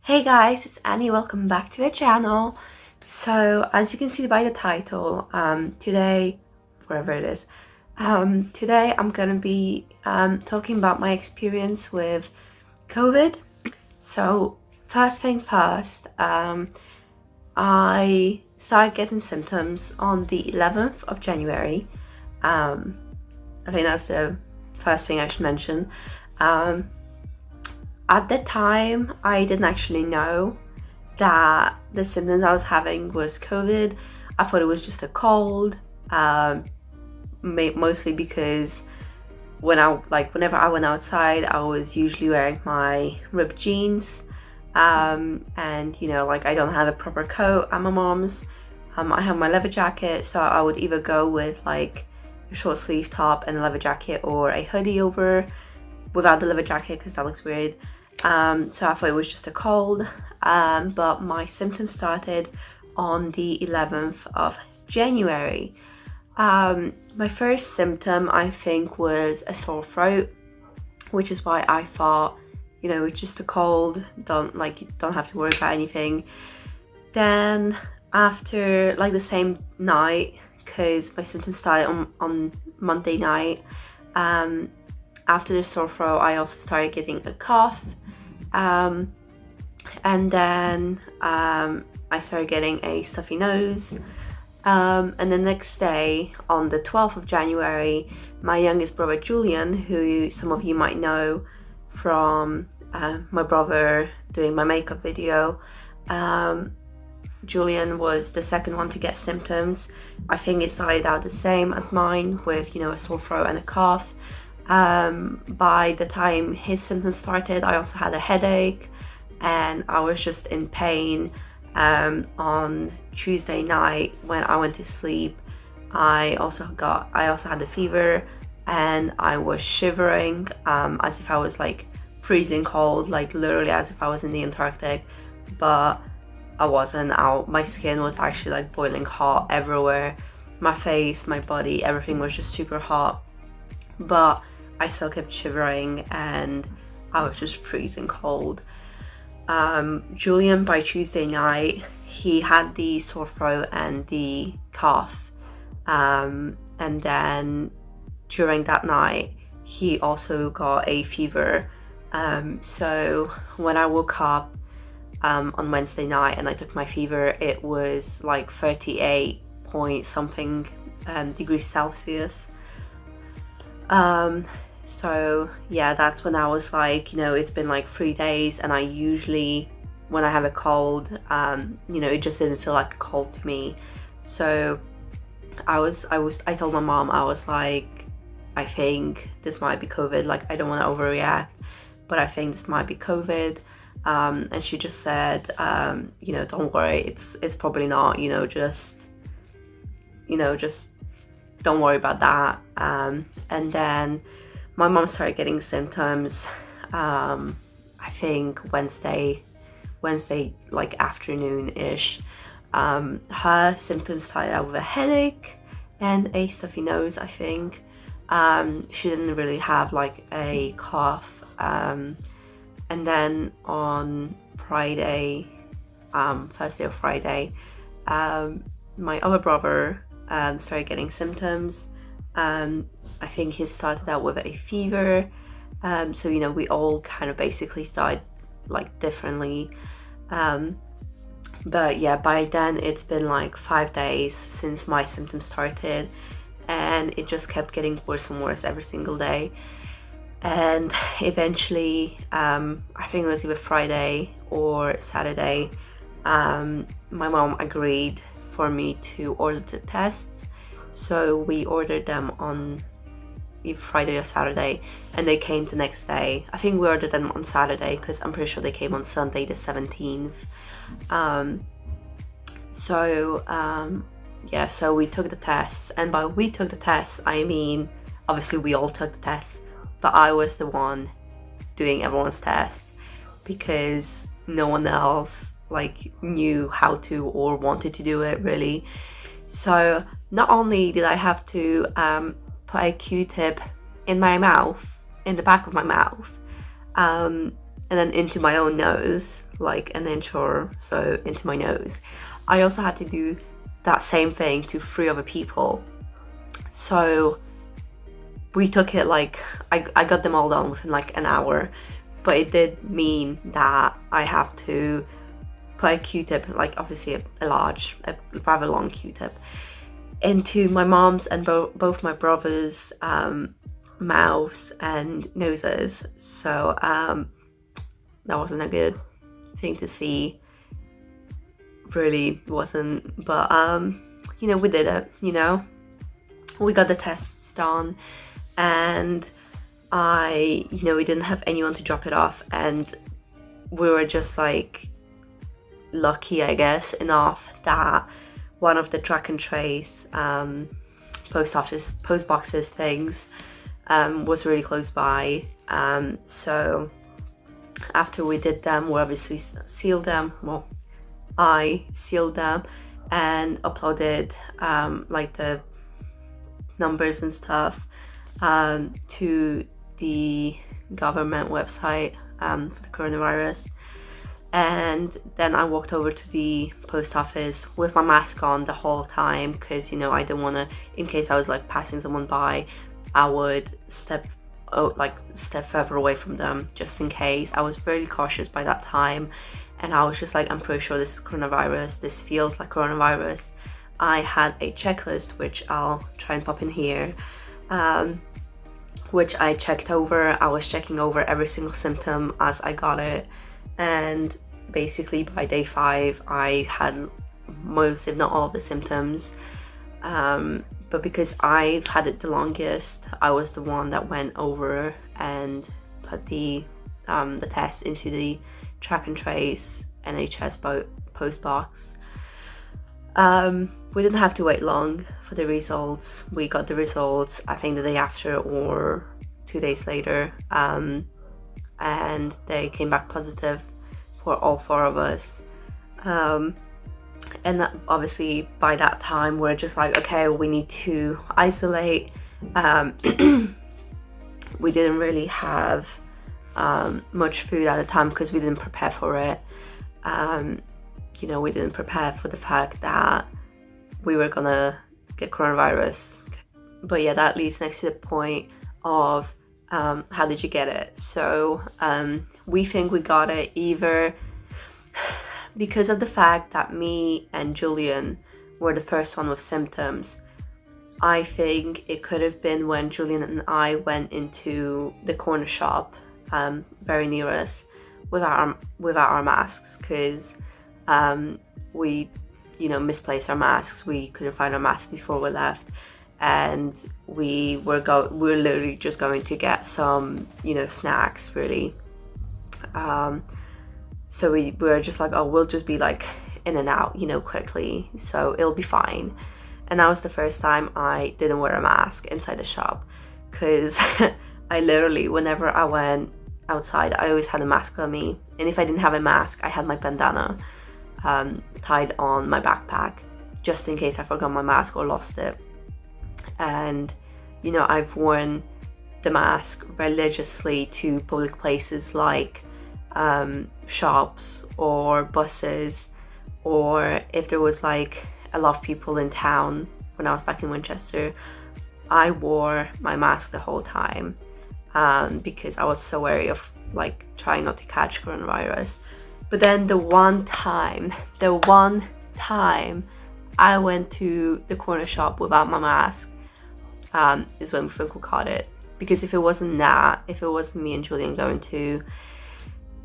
Hey guys, it's Annie. Welcome back to the channel. So as you can see by the title, today, wherever it is, today I'm gonna be talking about my experience with COVID. So first thing first, I started getting symptoms on the 11th of January. I think that's the first thing I should mention. At the time, I didn't actually know that the symptoms I was having was COVID. I thought it was just a cold, mostly because whenever I went outside, I was usually wearing my ripped jeans, and I don't have a proper coat at my mom's. I have my leather jacket, so I would either go with like a short sleeve top and a leather jacket, or a hoodie over without the leather jacket because that looks weird. So I thought it was just a cold, but my symptoms started on the 11th of January. My first symptom, I think, was a sore throat, which is why I thought, it's just a cold, you don't have to worry about anything. Then after the same night, because my symptoms started on Monday night, after the sore throat, I also started getting a cough, and then I started getting a stuffy nose, and the next day, on the 12th of January, my youngest brother Julian, who some of you might know from my brother doing my makeup video, Julian was the second one to get symptoms. I think it started out the same as mine with, a sore throat and a cough. By the time his symptoms started, I also had a headache and I was just in pain. On Tuesday night when I went to sleep, I also had a fever and I was shivering, as if I was freezing cold, literally as if I was in the Antarctic, but I wasn't. My skin was actually boiling hot everywhere. My face, my body, everything was just super hot, but I still kept shivering and I was just freezing cold. Julian, by Tuesday night, he had the sore throat and the cough, and then during that night he also got a fever. So when I woke up on Wednesday night and I took my fever, it was 38 point something degrees Celsius. So yeah, that's when I was it's been 3 days, and I usually, when I have a cold, it just didn't feel like a cold to me. So I told my mom, I was like, I think this might be COVID. I don't want to overreact, but I think this might be COVID. And she just said, don't worry, it's probably not, just don't worry about that. And then my mom started getting symptoms, I think Wednesday afternoon-ish. Her symptoms started out with a headache and a stuffy nose, I think. She didn't really have a cough. And then on Friday, Thursday or Friday, my other brother started getting symptoms. I think he started out with a fever. So we all kind of basically started differently. But yeah, by then it's been 5 days since my symptoms started, and it just kept getting worse and worse every single day. And eventually, I think it was either Friday or Saturday, my mom agreed for me to order the tests. So we ordered them on either Friday or Saturday, and they came the next day. I think we ordered them on Saturday because I'm pretty sure they came on Sunday the 17th. Yeah, so we took the tests, and by we took the tests, I mean obviously we all took the tests, but I was the one doing everyone's tests because no one else knew how to or wanted to do it really. So not only did I have to put a Q-tip in my mouth, in the back of my mouth, and and then into my own nose, like an inch or so into my nose. I also had to do that same thing to 3 other people. So we took it like, I got them all done within like an hour, but it did mean that I have to put a Q-tip, like obviously a rather long Q-tip, into my mom's and both my brother's mouths and noses. So that wasn't a good thing to see, really wasn't, but you know, we did it, you know, we got the tests done, and you know, we didn't have anyone to drop it off, and we were just like lucky, I guess, enough that one of the track and trace post boxes things was really close by. So after we did them, we obviously sealed them. Well, I sealed them and uploaded like the numbers and stuff to the government website for the coronavirus. And then I walked over to the post office with my mask on the whole time, because, you know, I didn't want to, in case I was like passing someone by, I would step further away from them just in case. I was very cautious by that time, and I was just like, I'm pretty sure this is coronavirus, this feels like coronavirus. I had a checklist, which I'll try and pop in here, which I checked over. I was checking over every single symptom as I got it, and basically by day 5 I had most, if not all, of the symptoms, but because I've had it the longest, I was the one that went over and put the test into the track and trace NHS post box. We didn't have to wait long for the results. We got the results, I think, the day after or 2 days later, and they came back positive for all 4 of us. And that, obviously by that time we're just like, okay, we need to isolate. We didn't really have much food at the time because we didn't prepare for it. You know, we didn't prepare for the fact that we were gonna get coronavirus. But yeah, that leads next to the point of how did you get it? So we think we got it either because of the fact that me and Julian were the first one with symptoms. I think it could have been when Julian and I went into the corner shop very near us without our masks, because we, you know, misplaced our masks. We couldn't find our masks before we left, and we were literally just going to get some, you know, snacks, really. So we were just like, oh, we'll just be like in and out, you know, quickly, so it'll be fine. And that was the first time I didn't wear a mask inside the shop, because I literally, whenever I went outside, I always had a mask on me, and if I didn't have a mask, I had my bandana tied on my backpack just in case I forgot my mask or lost it. And, you know, I've worn the mask religiously to public places like shops or buses, or if there was like a lot of people in town. When I was back in Winchester, I wore my mask the whole time because I was so wary of like trying not to catch coronavirus. But then the one time I went to the corner shop without my mask is when we think we caught it. Because if it wasn't me and Julian going to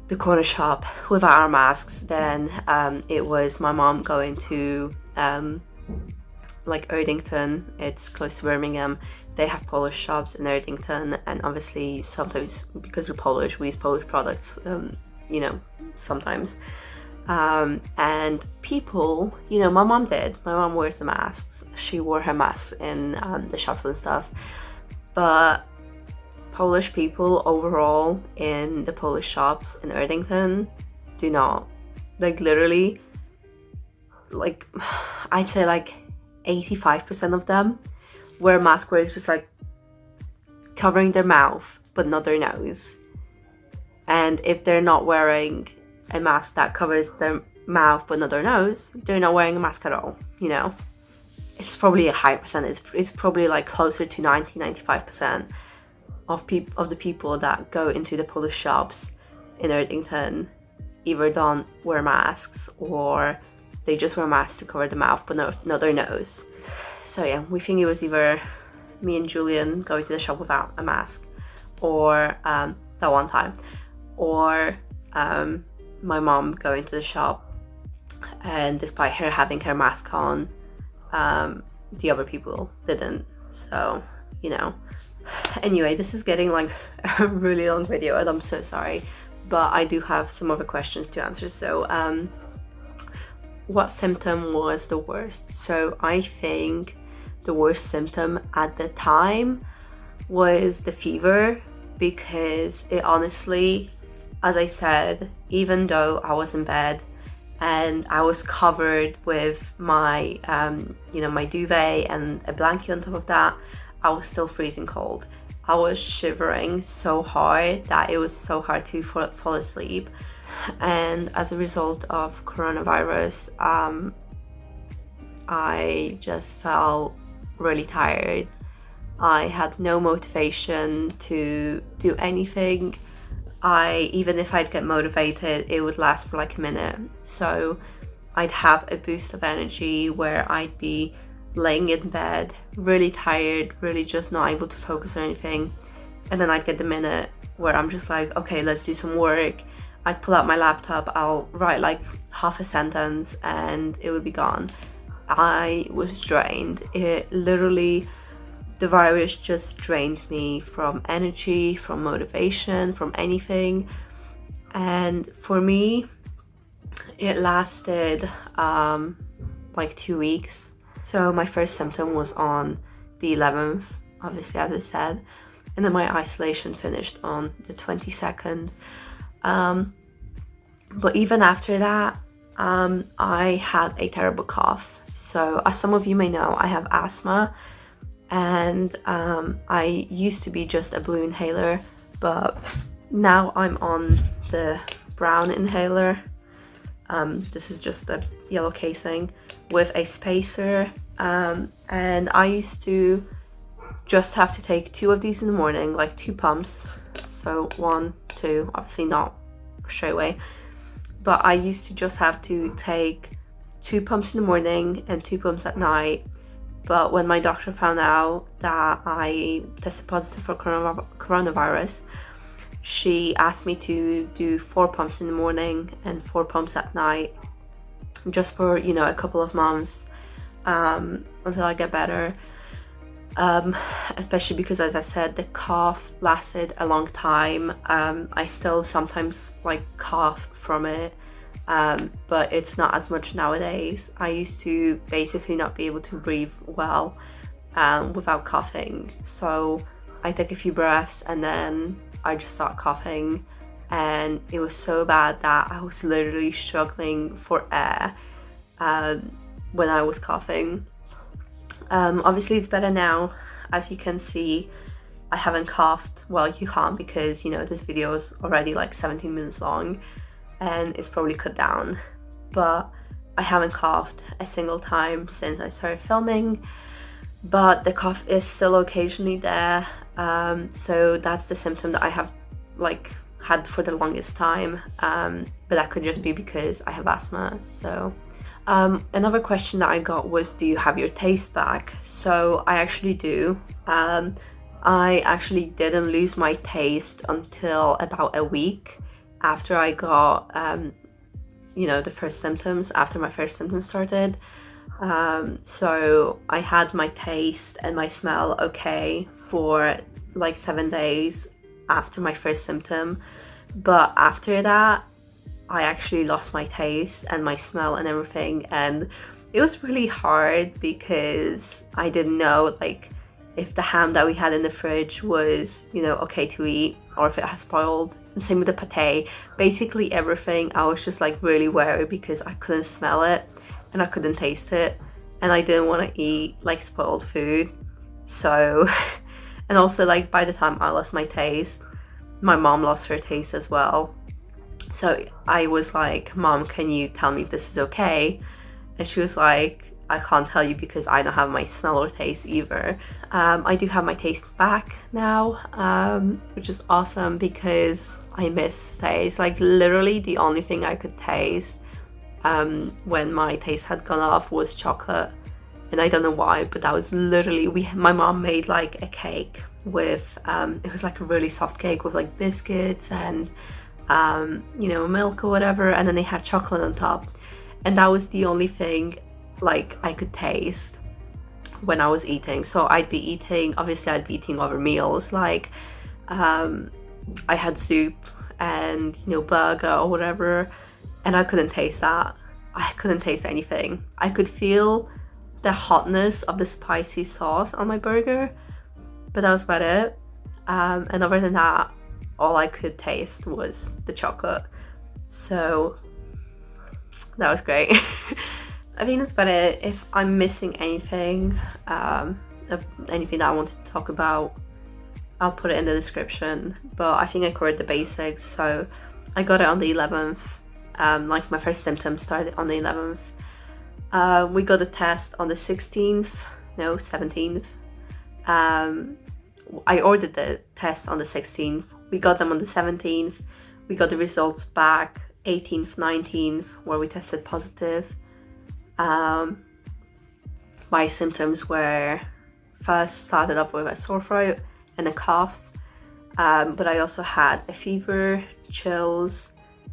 the corner shop without our masks, then it was my mom going to like Erdington. It's close to Birmingham. They have Polish shops in Erdington, and obviously sometimes, because we're Polish, we use Polish products, you know, sometimes. And people, you know, my mom wears the masks. She wore her masks in the shops and stuff, but Polish people overall in the Polish shops in Erdington do not. Like, literally, like, I'd say like 85% of them wear a mask where it's just like covering their mouth but not their nose. And if they're not wearing a mask that covers their mouth but not their nose, they're not wearing a mask at all, you know. It's probably a high percentage. It's probably like closer to 90-95% of the people that go into the polish shops in Erdington either don't wear masks or they just wear masks to cover the mouth but not their nose. So yeah, we think it was either me and Julian going to the shop without a mask, or that one time, or my mom going to the shop and despite her having her mask on, the other people didn't. So, you know. Anyway, this is getting like a really long video and I'm so sorry, but I do have some other questions to answer. So what symptom was the worst? So I think the worst symptom at the time was the fever, because it honestly, as I said, even though I was in bed and I was covered with my you know, my duvet and a blanket on top of that, I was still freezing cold. I was shivering so hard that it was so hard to fall asleep. And as a result of coronavirus, I just felt really tired. I had no motivation to do anything. Even if I'd get motivated, it would last for like a minute. So I'd have a boost of energy where I'd be laying in bed, really tired, really just not able to focus on anything. And then I'd get the minute where I'm just like, okay, let's do some work. I'd pull out my laptop, I'll write like half a sentence and it would be gone. I was drained. It literally, the virus just drained me from energy, from motivation, from anything. And for me, it lasted like 2 weeks. So my first symptom was on the 11th, obviously, as I said, and then my isolation finished on the 22nd. But even after that, I had a terrible cough. So as some of you may know, I have asthma, and I used to be just a blue inhaler, but now I'm on the brown inhaler. This is just a yellow casing with a spacer, and I used to just have to take 2 of these in the morning, like 2 pumps. So 1, 2, obviously not straight away, but I used to just have to take 2 pumps in the morning and 2 pumps at night. But when my doctor found out that I tested positive for coronavirus, she asked me to do 4 pumps in the morning and 4 pumps at night, just for, you know, a couple of months, until I get better. Especially because, as I said, the cough lasted a long time. I still sometimes like cough from it, but it's not as much nowadays. I used to basically not be able to breathe well without coughing. So I take a few breaths and then I just start coughing, and it was so bad that I was literally struggling for air when I was coughing. Obviously it's better now. As you can see, I haven't coughed. Well, you can't, because, you know, this video is already like 17 minutes long and it's probably cut down, but I haven't coughed a single time since I started filming. But the cough is still occasionally there, so that's the symptom that I have like had for the longest time, but that could just be because I have asthma. So another question that I got was, do you have your taste back? So I actually do. I actually didn't lose my taste until about a week after I got you know, the first symptoms, after my first symptoms started. So I had my taste and my smell okay for like 7 days after my first symptom, but after that I actually lost my taste and my smell and everything, and it was really hard because I didn't know like if the ham that we had in the fridge was, you know, okay to eat, or if it has spoiled. And same with the pate. Basically everything, I was just like really wary because I couldn't smell it and I couldn't taste it, and I didn't want to eat like spoiled food. So and also, like, by the time I lost my taste, my mom lost her taste as well. So I was like, Mom, can you tell me if this is okay? And she was like, I can't tell you because I don't have my smell or taste either. I do have my taste back now, which is awesome because I miss taste. Like literally the only thing I could taste when my taste had gone off was chocolate. And I don't know why, but that was literally, my mom made like a cake with, it was like a really soft cake with like biscuits and you know, milk or whatever, and then they had chocolate on top. And that was the only thing like I could taste when I was eating. So I'd be eating, obviously I'd be eating other meals, like I had soup and, you know, burger or whatever, and I couldn't taste that. I couldn't taste anything. I could feel the hotness of the spicy sauce on my burger, but that was about it. And other than that, all I could taste was the chocolate. So that was great. I think that's about it. If I'm missing anything, anything that I wanted to talk about, I'll put it in the description. But I think I covered the basics. So I got it on the 11th. Like my first symptoms started on the 11th. We got a test on the 16th, no, 17th. I ordered the test on the 16th. We got them on the 17th. We got the results back 18th, 19th, where we tested positive. My symptoms were first started off with a sore throat and a cough, but I also had a fever, chills,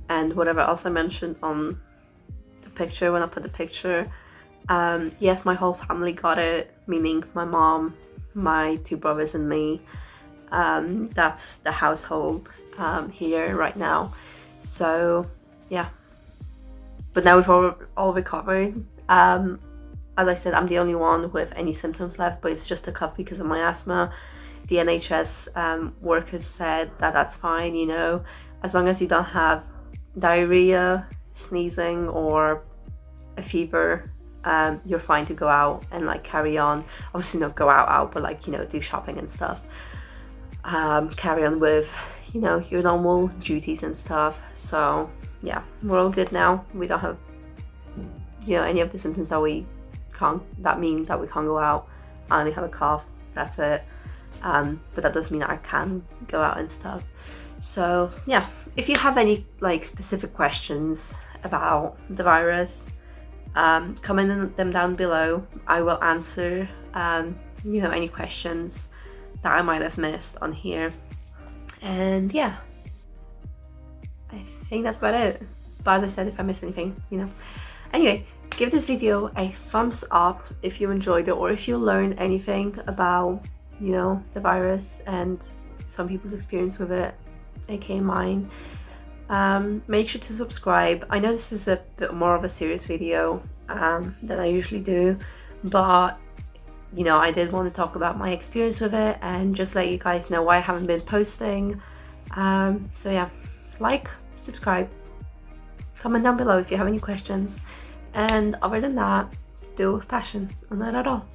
and whatever else I mentioned on the picture when I put the picture. Yes, my whole family got it, meaning my mom, my two brothers and me. That's the household here right now. So yeah, but now we've all recovered. As I said, I'm the only one with any symptoms left, but it's just a cough because of my asthma. The NHS workers said that that's fine, you know, as long as you don't have diarrhea, sneezing, or a fever, you're fine to go out and like carry on. Obviously not go out, but like, you know, do shopping and stuff. Carry on with, you know, your normal duties and stuff. So yeah, we're all good now. We don't have, you know, any of the symptoms that mean that we can't go out. I only have a cough, that's it. But that does mean that I can go out and stuff. So yeah, if you have any like specific questions about the virus, comment them down below. I will answer you know, any questions that I might have missed on here. And yeah, I think that's about it. But as I said, if I miss anything, you know. Anyway, give this video a thumbs up if you enjoyed it, or if you learned anything about, you know, the virus and some people's experience with it, aka mine. Make sure to subscribe. I know this is a bit more of a serious video than I usually do, but you know, I did want to talk about my experience with it and just let you guys know why I haven't been posting. So yeah, like, subscribe, comment down below if you have any questions, and other than that, do it with passion, and not at all.